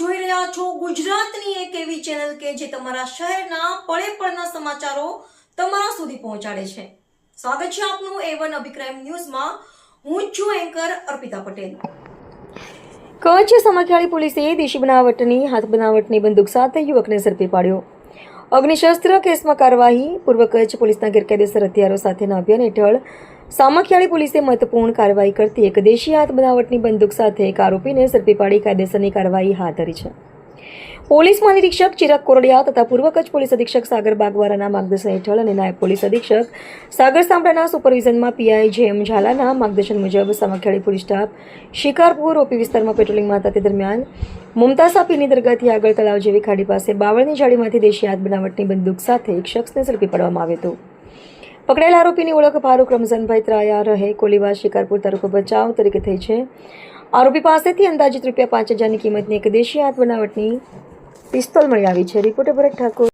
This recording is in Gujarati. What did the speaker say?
જોઈ રહ્યા છો ગુજરાતની એક એવી ચેનલ કે જે તમારા શહેરના પળે પળના સમાચારો તમારા સુધી પહોંચાડે છે। સ્વાગત છે આપનું A1 અભિક્રાઇમ ન્યૂઝમાં। હું છું એન્કર અર્પિતા પટેલ। કચ્છ સામખિયાળી પોલીસે દેશી બનાવટની હાથ બનાવટની બંદૂક સાથે યુવકને ઝડપી પાડ્યો। અગ્નિશસ્ત્ર કેસમાં કાર્યવાહી। પૂર્વ કચ્છ પોલીસના ગેરકાયદેસર હથિયારો સાથેના અભિયાન હેઠળ સામખિયાળી પોલીસે મહત્વપૂર્ણ કાર્યવાહી કરતી એક દેશી હાથ બનાવટની બંદૂક સાથે એક આરોપીને ઝડપી પાડી કાયદેસરની કાર્યવાહી હાથ ધરી છે। પોલીસ મહાનિરીક્ષક ચિરાગ કોરડિયા તથા પૂર્વ કચ્છ પોલીસ અધિક્ષક સાગર બાગવારાના માર્ગદર્શન હેઠળ અને નાયબ પોલીસ અધિક્ષક સાગર સાંભળાના સુપરવિઝનમાં પીઆઈ જેએમ ઝાલાના માર્ગદર્શન મુજબ Samakhiyali police staff Shikarpur OP વિસ્તારમાં પેટ્રોલિંગમાં હતા તે દરમિયાન મુમતાઝ પીરની દરગાહથી આગળ તળાવ જેવી ખાડી પાસે બાવળની જાળીમાંથી દેશી હાથ બનાવટની બંદૂક સાથે એક શખ્સને ઝડપી પાડવામાં આવ્યો હતો। પકડાયેલા આરોપીની ઓળખ ફારૂક રમઝાનભાઈ ત્રાયા રહે કોલીવાસ શિકારપુર તાલુકો ભચાઉ તરીકે થઈ છે। આરોપી પાસેથી અંદાજિત ₹5,000ની કિંમતની એક દેશી હાથ બનાવટની પિસ્તોલ મળી આવી છે। રિપોર્ટર ભરત ઠાકોર।